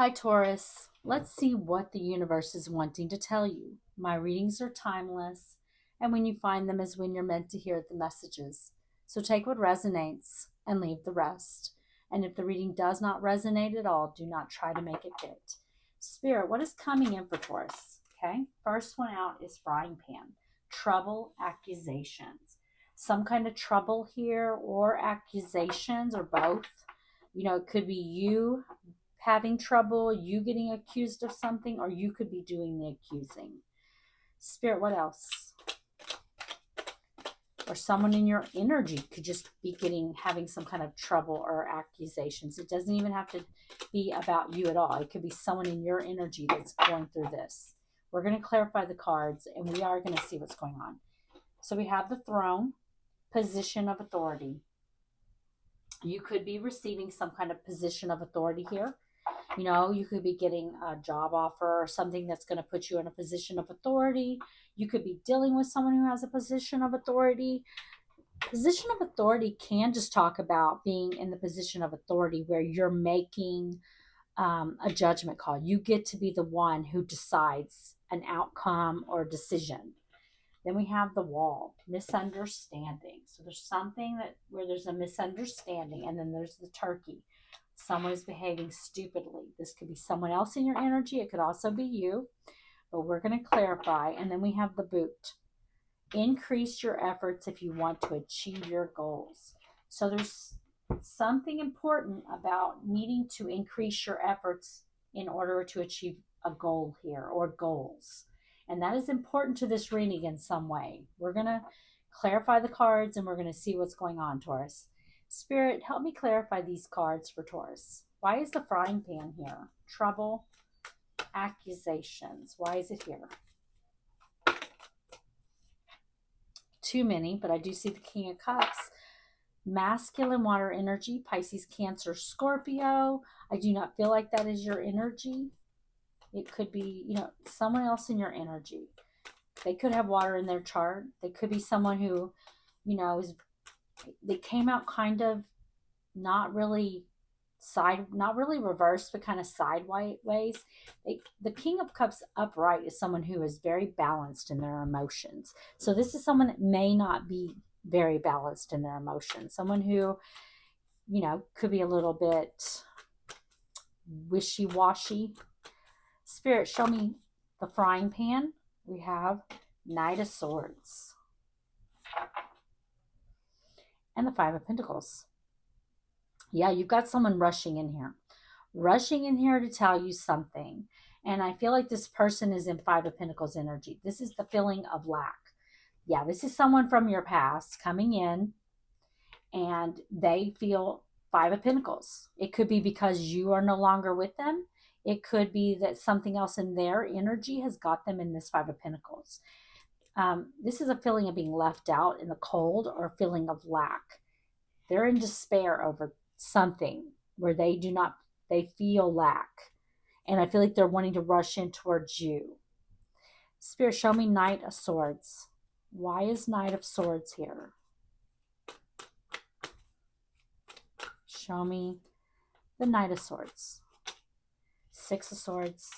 Hi, Taurus. Let's see what the universe is wanting to tell you. My readings are timeless, and when you find them is when you're meant to hear the messages. So take what resonates and leave the rest. And if the reading does not resonate at all, do not try to make it fit. Spirit, what is coming in for Taurus? Okay, first one out is frying pan. Trouble, accusations. Some kind of trouble here, or accusations, or both. It could be you having trouble, you getting accused of something, or you could be doing the accusing. Spirit, what else? Or someone in your energy could just be having some kind of trouble or accusations. It doesn't even have to be about you at all. It could be someone in your energy that's going through this. We're going to clarify the cards, and we are going to see what's going on. So we have the throne, position of authority. You could be receiving some kind of position of authority here. You could be getting a job offer or something that's going to put you in a position of authority. You could be dealing with someone who has a position of authority. Position of authority can just talk about being in the position of authority where you're making a judgment call. You get to be the one who decides an outcome or decision. Then we have the wall, misunderstanding. So there's something where there's a misunderstanding, and then there's the turkey. Someone is behaving stupidly. This could be someone else in your energy. It could also be you, but we're going to clarify. And then we have the boot. Increase your efforts if you want to achieve your goals. So there's something important about needing to increase your efforts in order to achieve a goal here, or goals. And that is important to this reading in some way. We're going to clarify the cards, and we're going to see what's going on, Taurus. Spirit, help me clarify these cards for Taurus. Why is the frying pan here? Trouble, accusations. Why is it here? Too many, but I do see the King of Cups. Masculine water energy, Pisces, Cancer, Scorpio. I do not feel like that is your energy. It could be, someone else in your energy. They could have water in their chart. They could be someone who, they came out kind of not really reversed, but kind of sideways. The King of Cups upright is someone who is very balanced in their emotions. So this is someone that may not be very balanced in their emotions. Someone who, could be a little bit wishy-washy. Spirit, show me the frying pan. We have Knight of Swords and the Five of Pentacles. Yeah, you've got someone rushing in here to tell you something. And I feel like this person is in Five of Pentacles energy. This is the feeling of lack. Yeah, this is someone from your past coming in, and they feel Five of Pentacles. It could be because you are no longer with them. It could be that something else in their energy has got them in this Five of Pentacles. This is a feeling of being left out in the cold, or a feeling of lack. They're in despair over something where they feel lack. And I feel like they're wanting to rush in towards you. Spirit, show me Knight of Swords. Why is Knight of Swords here? Show me the Knight of Swords. Six of Swords.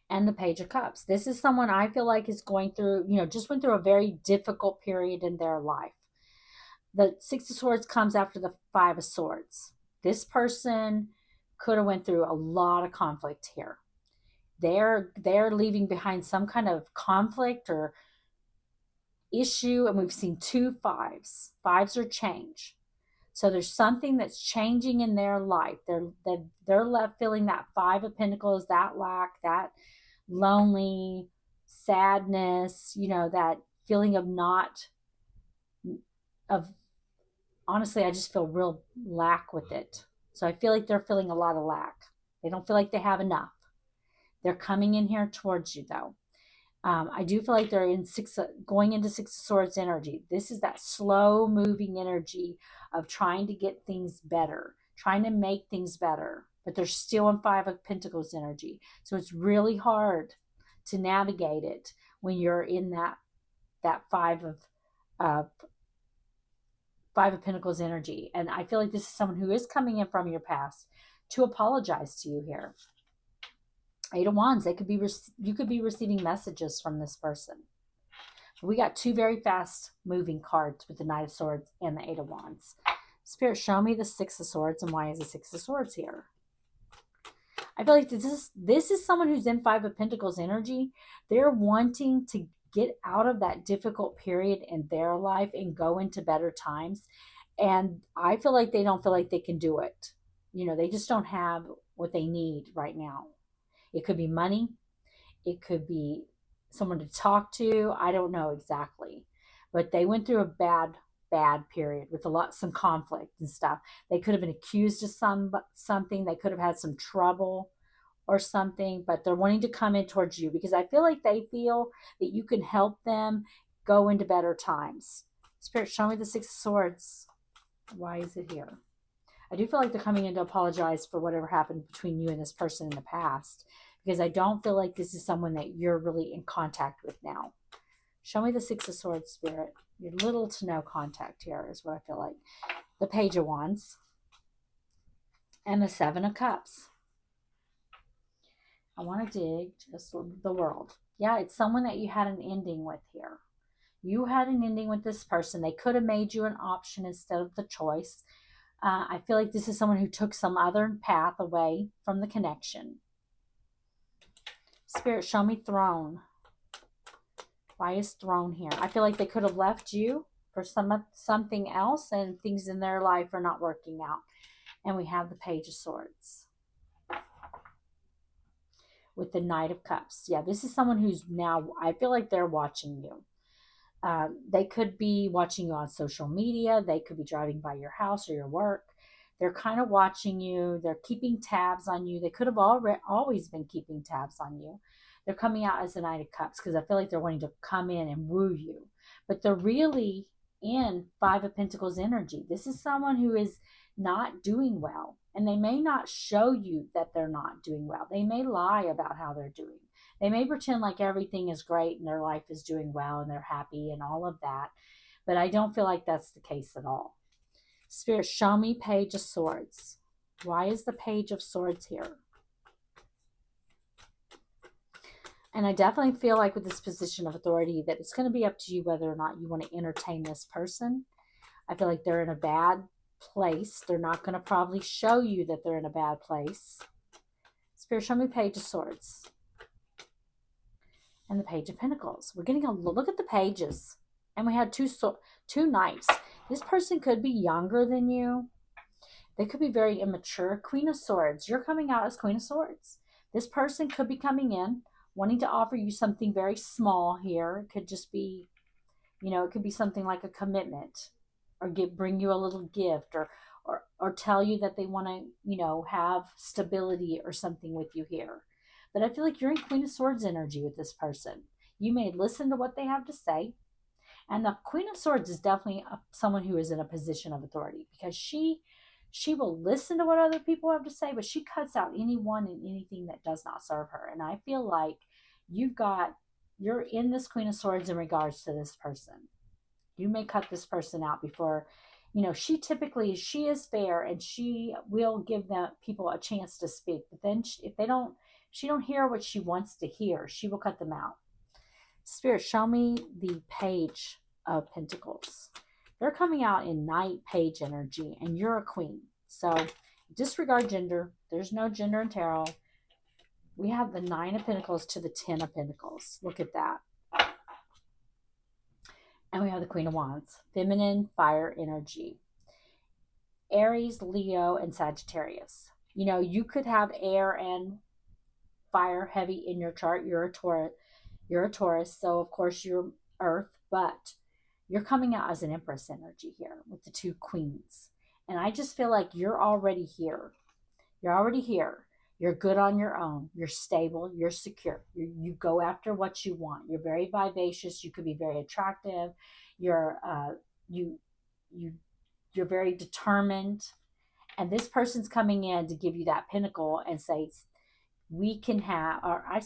And the Page of Cups. This is someone I feel like is going through, just went through a very difficult period in their life. The Six of Swords comes after the Five of Swords. This person could have went through a lot of conflict here. They're leaving behind some kind of conflict or issue, and we've seen two fives. Fives are change. So there's something that's changing in their life. They're left feeling that Five of Pentacles, that lack, that lonely, sadness, that feeling of honestly, I just feel real lack with it. So I feel like they're feeling a lot of lack. They don't feel like they have enough. They're coming in here towards you, though. I do feel like they're going into Six of Swords energy. This is that slow moving energy of trying to get things better, trying to make things better, but they're still in Five of Pentacles energy. So it's really hard to navigate it when you're in that Five of Five of Pentacles energy. And I feel like this is someone who is coming in from your past to apologize to you here. Eight of Wands, you could be receiving messages from this person. We got two very fast moving cards with the Knight of Swords and the Eight of Wands. Spirit, show me the Six of Swords, and why is the Six of Swords here? I feel like this is someone who's in Five of Pentacles energy. They're wanting to get out of that difficult period in their life and go into better times. And I feel like they don't feel like they can do it. You know, they just don't have what they need right now. It could be money. It could be someone to talk to. I don't know exactly. But they went through a bad period with some conflict and stuff. They could have been accused of something. They could have had some trouble or something, but they're wanting to come in towards you because I feel like they feel that you can help them go into better times. Spirit, show me the Six of Swords. Why is it here? I do feel like they're coming in to apologize for whatever happened between you and this person in the past, because I don't feel like this is someone that you're really in contact with now. Show me the Six of Swords, Spirit. You're little to no contact here is what I feel like. The Page of Wands and the Seven of Cups. I want to dig just the World. Yeah, it's someone that you had an ending with here. You had an ending with this person. They could have made you an option instead of the choice. I feel like this is someone who took some other path away from the connection. Spirit, show me Throne. Why is Throne here? I feel like they could have left you for something else, and things in their life are not working out. And we have the Page of Swords with the Knight of Cups. Yeah, this is someone who's now, I feel like they're watching you. They could be watching you on social media. They could be driving by your house or your work. They're kind of watching you. They're keeping tabs on you. They could have always been keeping tabs on you. They're coming out as the Knight of Cups because I feel like they're wanting to come in and woo you. But they're really in Five of Pentacles energy. This is someone who is not doing well. And they may not show you that they're not doing well. They may lie about how they're doing. They may pretend like everything is great and their life is doing well and they're happy and all of that. But I don't feel like that's the case at all. Spirit, show me Page of Swords. Why is the Page of Swords here? And I definitely feel like with this position of authority that it's going to be up to you whether or not you want to entertain this person. I feel like they're in a bad place. They're not going to probably show you that they're in a bad place. Spirit, show me Page of Swords. And the Page of Pentacles. We're getting a look at the pages. And we had two knights. This person could be younger than you. They could be very immature. Queen of Swords. You're coming out as Queen of Swords. This person could be coming in wanting to offer you something very small here. It could just be, it could be something like a commitment, or bring you a little gift, or tell you that they want to, have stability or something with you here. But I feel like you're in Queen of Swords energy with this person. You may listen to what they have to say. And the Queen of Swords is definitely someone who is in a position of authority, because she will listen to what other people have to say, but she cuts out anyone and anything that does not serve her. And I feel like you're in this Queen of Swords in regards to this person. You may cut this person out before, she is fair and she will give people a chance to speak. But then if she don't hear what she wants to hear, she will cut them out. Spirit, show me the Page of Pentacles. They're coming out in Knight Page energy, and you're a queen. So disregard gender. There's no gender in tarot. We have the Nine of Pentacles to the Ten of Pentacles. Look at that. And we have the Queen of Wands. Feminine fire energy. Aries, Leo, and Sagittarius. You could have air and fire heavy in your chart. You're a Taurus, so of course you're Earth, but you're coming out as an Empress energy here with the two queens. And I just feel like you're already here. You're already here. You're good on your own. You're stable. You're secure. You go after what you want. You're very vivacious. You could be very attractive. You're very determined. And this person's coming in to give you that pinnacle and say, we can have, or I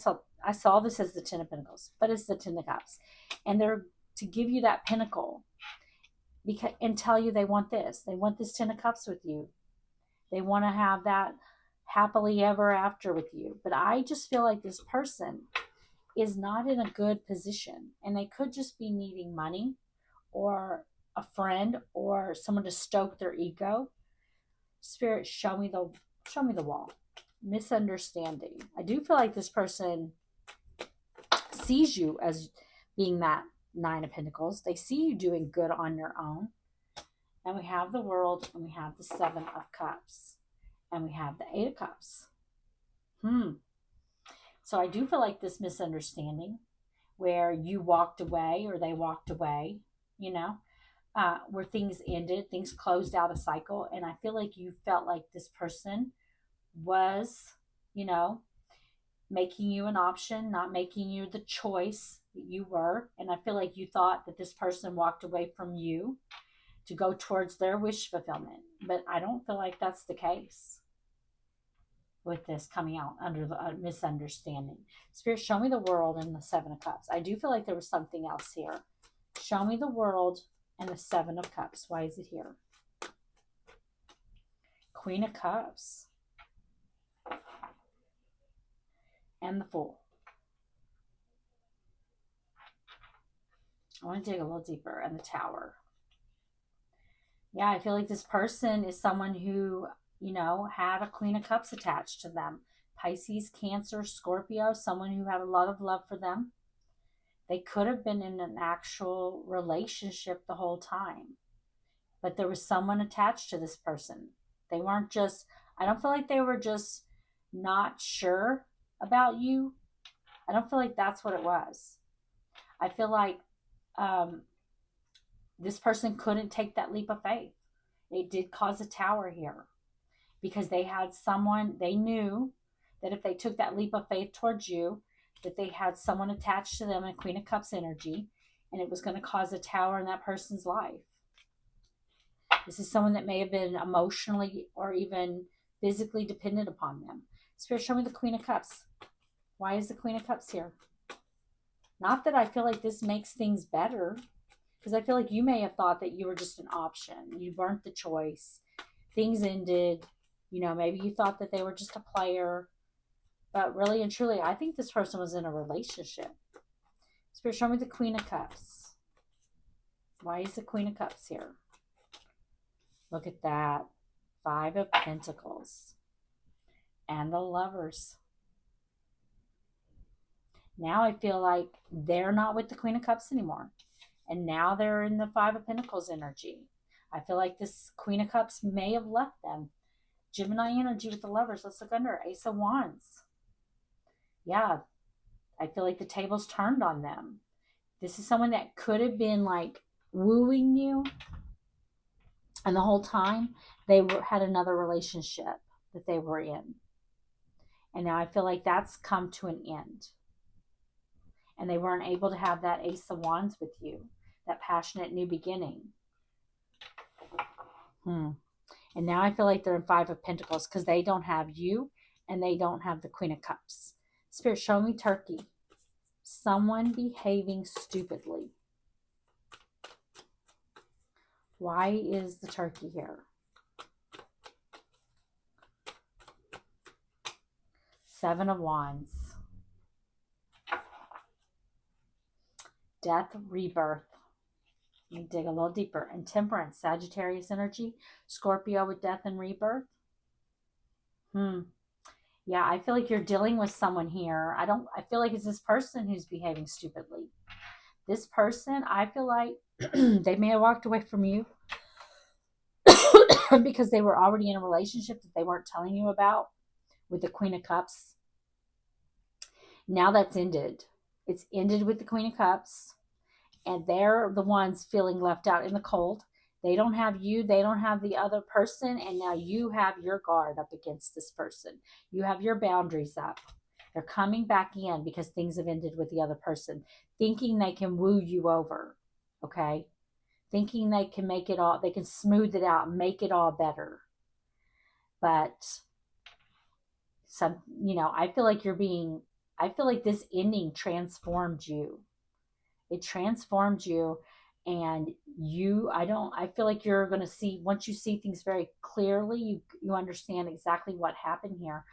saw this as the Ten of Pentacles, but it's the Ten of Cups. And they're to give you that pinnacle. and tell you they want this. They want this 10 of cups with you. They want to have that happily ever after with you. But I just feel like this person is not in a good position, and they could just be needing money or a friend or someone to stoke their ego. Spirit, show me the wall. Misunderstanding. I do feel like this person sees you as being that 9 of Pentacles. They see you doing good on your own. And we have the World, and we have the 7 of Cups, and we have the 8 of Cups. So I do feel like this misunderstanding where you walked away or they walked away, you know, where things ended, things closed out a cycle. And I feel like you felt like this person was, you know, making you an option, not making you the choice that you were. And I feel like you thought that this person walked away from you to go towards their wish fulfillment. But I don't feel like that's the case with this coming out under the misunderstanding. Spirit, show me the World and the 7 of Cups. I do feel like there was something else here. Show me the World and the 7 of Cups. Why is it here? Queen of Cups. And the Fool. I want to dig a little deeper. And the Tower. Yeah, I feel like this person is someone who, you know, had a Queen of Cups attached to them. Pisces, Cancer, Scorpio, someone who had a lot of love for them. They could have been in an actual relationship the whole time. But there was someone attached to this person. They weren't just, I don't feel like they were just not sure about you. I don't feel like that's what it was. I feel like this person couldn't take that leap of faith. It did cause a Tower here because they had someone, they knew that if they took that leap of faith towards you, that they had someone attached to them in Queen of Cups energy, and it was going to cause a Tower in that person's life. This is someone that may have been emotionally or even physically dependent upon them. Spirit, show me the Queen of Cups. Why is the Queen of Cups here? Not that I feel like this makes things better, because I feel like you may have thought that you were just an option. You weren't the choice. Things ended. You know, maybe you thought that they were just a player. But really and truly, I think this person was in a relationship. Spirit, show me the Queen of Cups. Why is the Queen of Cups here? Look at that. 5 of Pentacles. And the Lovers. Now I feel like they're not with the Queen of Cups anymore. And now they're in the 5 of Pentacles energy. I feel like this Queen of Cups may have left them. Gemini energy with the Lovers. Let's look under. Ace of Wands. Yeah, I feel like the tables turned on them. This is someone that could have been like wooing you. And the whole time they had another relationship that they were in. And now I feel like that's come to an end. And they weren't able to have that Ace of Wands with you. That passionate new beginning. And now I feel like they're in 5 of Pentacles because they don't have you and they don't have the Queen of Cups. Spirit, show me Turkey. Someone behaving stupidly. Why is the Turkey here? 7 of Wands. Death, rebirth. Let me dig a little deeper. And Temperance, Sagittarius energy. Scorpio with death and rebirth. Yeah, I feel like you're dealing with someone here. I feel like it's this person who's behaving stupidly. This person, I feel like they may have walked away from you because they were already in a relationship that they weren't telling you about with the Queen of Cups. Now that's ended. It's ended with the Queen of Cups. And they're the ones feeling left out in the cold. They don't have you. They don't have the other person. And now you have your guard up against this person. You have your boundaries up. They're coming back in because things have ended with the other person, thinking they can woo you over. Okay? Thinking they can make it all, they can smooth it out, make it all better. But I feel like this ending transformed you. It transformed you, And I feel like you're going to see, once you see things very clearly, you understand exactly what happened here.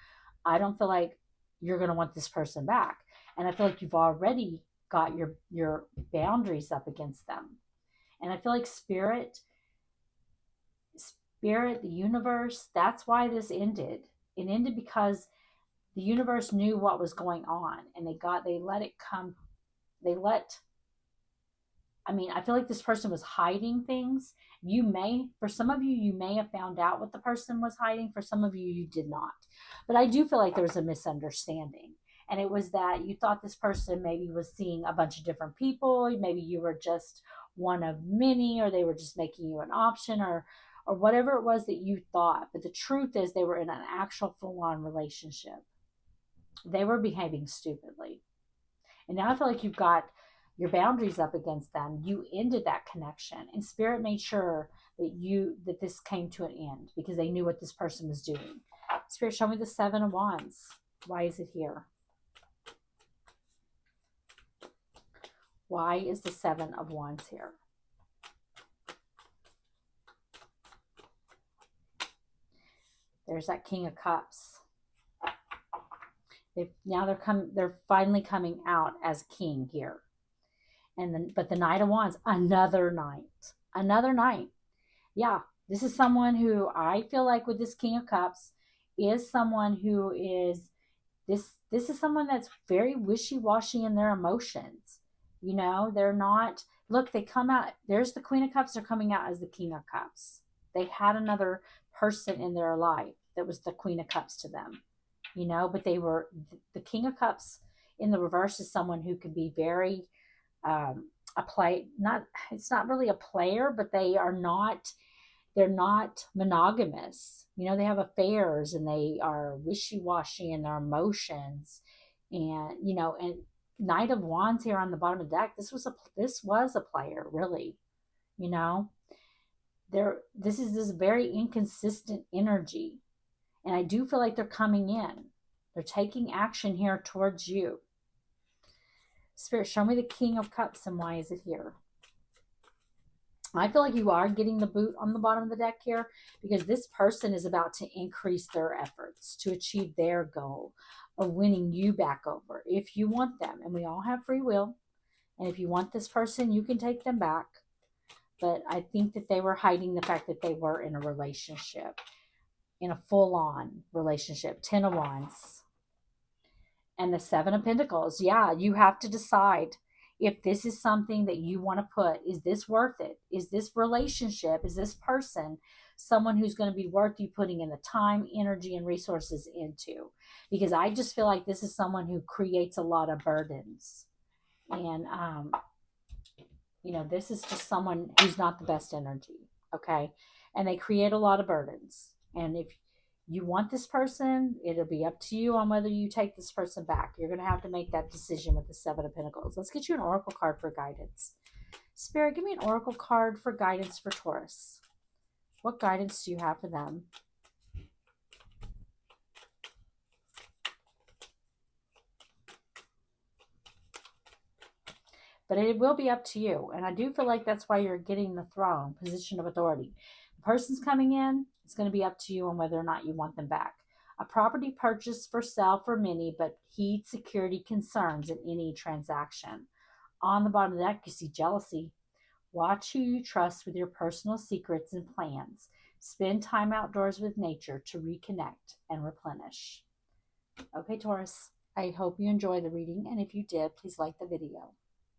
I don't feel like you're going to want this person back. And I feel like you've already got your boundaries up against them. And I feel like spirit, the universe, that's why this ended. It ended because the universe knew what was going on, and they let it come. They let I mean, I feel like this person was hiding things. For some of you, you may have found out what the person was hiding. For some of you, you did not. But I do feel like there was a misunderstanding. And it was that you thought this person maybe was seeing a bunch of different people. Maybe you were just one of many, or they were just making you an option, or whatever it was that you thought. But the truth is, they were in an actual full on relationship. They were behaving stupidly. And now I feel like you've got your boundaries up against them. You ended that connection, and spirit made sure that this came to an end because they knew what this person was doing. Spirit, show me the Seven of Wands. Why is it here? Why is the Seven of Wands here? There's that King of Cups. They're finally coming out as king here. But the Knight of Wands, another night. Yeah, this is someone who I feel like with this King of Cups is someone who is this is someone that's very wishy-washy in their emotions. They're not, look, they come out, there's the Queen of Cups, they're coming out as the King of Cups. They had another person in their life that was the Queen of Cups to them, but they were the King of Cups in the reverse is someone who can be very it's not really a player, but they're not monogamous. They have affairs, and they are wishy-washy in their emotions. And Knight of Wands here on the bottom of the deck, this was a player, really. This is this very inconsistent energy. And I do feel like they're coming in. They're taking action here towards you. Spirit, show me the King of Cups, and why is it here? I feel like you are getting the boot on the bottom of the deck here because this person is about to increase their efforts to achieve their goal of winning you back over if you want them. And we all have free will. And if you want this person, you can take them back. But I think that they were hiding the fact that they were in a relationship, in a full-on relationship. Ten of Wands. And the Seven of Pentacles. Yeah, you have to decide if this is something that you want to put. Is this worth it? Is this relationship, is this person someone who's going to be worth you putting in the time, energy, and resources into? Because I just feel like this is someone who creates a lot of burdens. And, this is just someone who's not the best energy. Okay. And they create a lot of burdens. And if you want this person, it'll be up to you on whether you take this person back. You're going to have to make that decision with the Seven of Pentacles. Let's get you an oracle card for guidance. Spirit, give me an oracle card for guidance for Taurus. What guidance do you have for them? But it will be up to you. And I do feel like that's why you're getting the throne, position of authority. The person's coming in. It's going to be up to you on whether or not you want them back. A property purchase for sale for many, but heed security concerns in any transaction. On the bottom of the deck, you see jealousy. Watch who you trust with your personal secrets and plans. Spend time outdoors with nature to reconnect and replenish. Okay, Taurus, I hope you enjoy the reading, and if you did, please like the video.